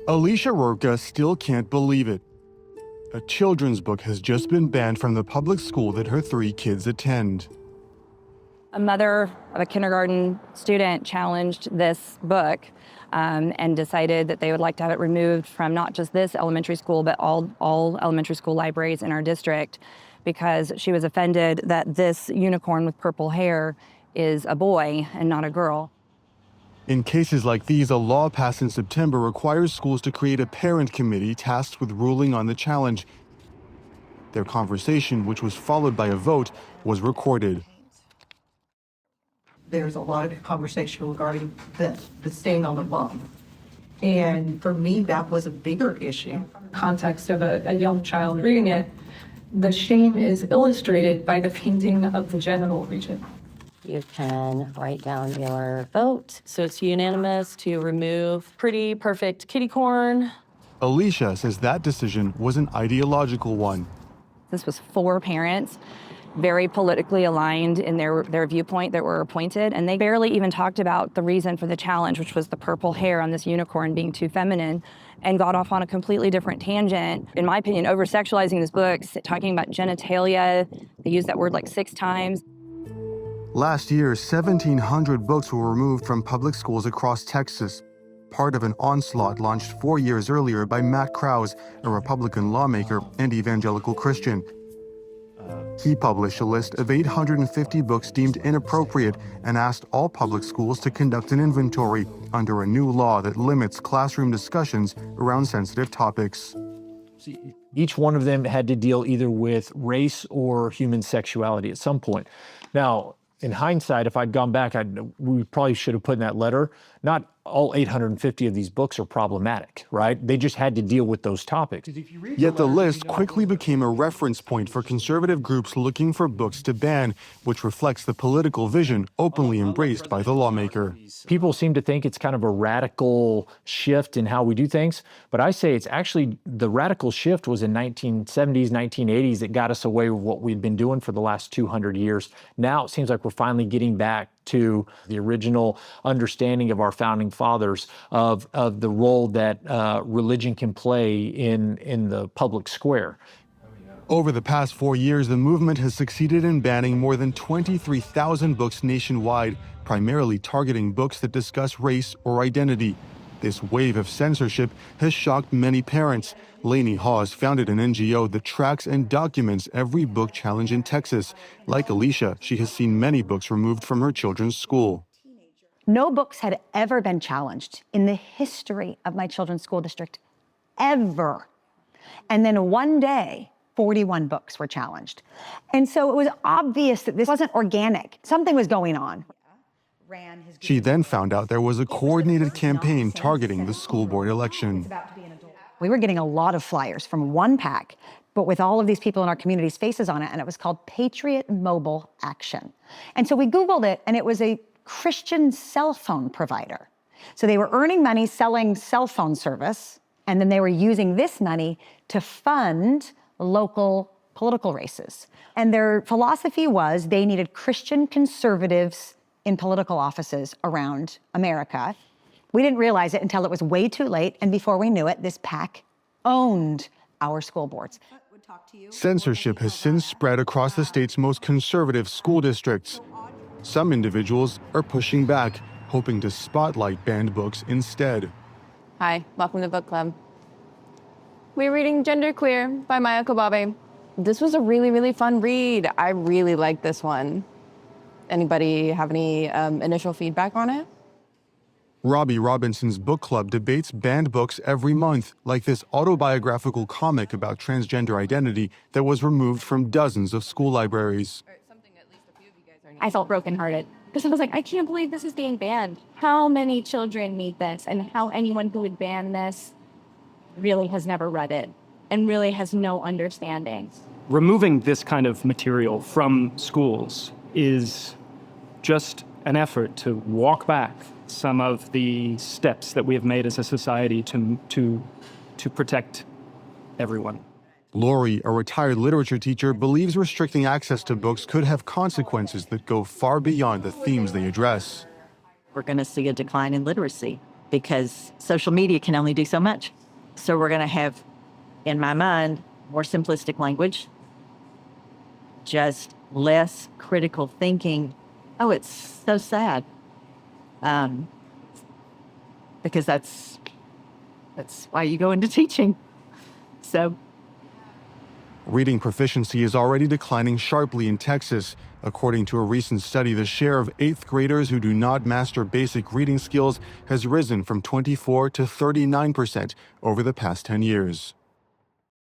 Alicia Roca still can't believe it. A children's book has just been banned from the public school that her 3 kids attend. A mother of a kindergarten student challenged this book and decided that they would like to have it removed from not just this elementary school, but all elementary school libraries in our district, because she was offended that this unicorn with purple hair is a boy and not a girl. In cases like these, a law passed in September requires schools to create a parent committee tasked with ruling on the challenge. Their conversation, which was followed by a vote, was recorded. There's a lot of conversation regarding the stain on the bum. And for me, that was a bigger issue. Context of a young child reading it, the shame is illustrated by the painting of the genital region. You can write down your vote. So it's unanimous to remove pretty perfect kitty corn. Alicia says that decision was an ideological one. This was 4 parents, very politically aligned in their viewpoint, that were appointed, and they barely even talked about the reason for the challenge, which was the purple hair on this unicorn being too feminine, and got off on a completely different tangent. In my opinion, over-sexualizing this book, talking about genitalia. They used that word like 6 times. Last year, 1,700 books were removed from public schools across Texas, part of an onslaught launched 4 years earlier by Matt Krause, a Republican lawmaker and evangelical Christian. He published a list of 850 books deemed inappropriate and asked all public schools to conduct an inventory under a new law that limits classroom discussions around sensitive topics. Each one of them had to deal either with race or human sexuality at some point. Now, in hindsight, if I'd gone back, we probably should have put in that letter, not all 850 of these books are problematic, right? They just had to deal with those topics. Yet the list quickly became a reference point for conservative groups looking for books to ban, which reflects the political vision openly embraced by the lawmaker. People seem to think it's kind of a radical shift in how we do things, but I say it's actually the radical shift was in 1970s, 1980s that got us away with what we'd been doing for the last 200 years. Now it seems like we're finally getting back to the original understanding of our founding fathers of the role that religion can play in the public square. Over the past 4 years, the movement has succeeded in banning more than 23,000 books nationwide, primarily targeting books that discuss race or identity. This wave of censorship has shocked many parents. Lainey Hawes founded an NGO that tracks and documents every book challenge in Texas. Like Alicia, she has seen many books removed from her children's school. No books had ever been challenged in the history of my children's school district, ever. And then one day, 41 books were challenged. And so it was obvious that this wasn't organic. Something was going on. She then found out there was a coordinated campaign targeting the school board election. We were getting a lot of flyers from one PAC, but with all of these people in our community's faces on it, and it was called Patriot Mobile Action. And so we Googled it, and it was a Christian cell phone provider. So they were earning money selling cell phone service, and then they were using this money to fund local political races. And their philosophy was they needed Christian conservatives in political offices around America. We didn't realize it until it was way too late, and before we knew it, this PAC owned our school boards. Censorship has since spread across the state's most conservative school districts. Some individuals are pushing back, hoping to spotlight banned books instead. Hi, welcome to book club. We're reading Genderqueer by Maya Kobabe. This was a really, really fun read. I really liked this one. Anybody have any initial feedback on it? Robbie Robinson's book club debates banned books every month, like this autobiographical comic about transgender identity that was removed from dozens of school libraries. I felt brokenhearted because I was like, I can't believe this is being banned. How many children need this, and how anyone who would ban this really has never read it and really has no understanding. Removing this kind of material from schools is just an effort to walk back some of the steps that we have made as a society to protect everyone. Lori, a retired literature teacher, believes restricting access to books could have consequences that go far beyond the themes they address. We're going to see a decline in literacy. because social media can only do so much. So we're going to have, in my mind, more simplistic language, just less critical thinking. Oh, it's so sad. Because that's why you go into teaching. So Reading proficiency is already declining sharply in Texas. According to a recent study, the share of 8th graders who do not master basic reading skills has risen from 24 to 39% over the past 10 years.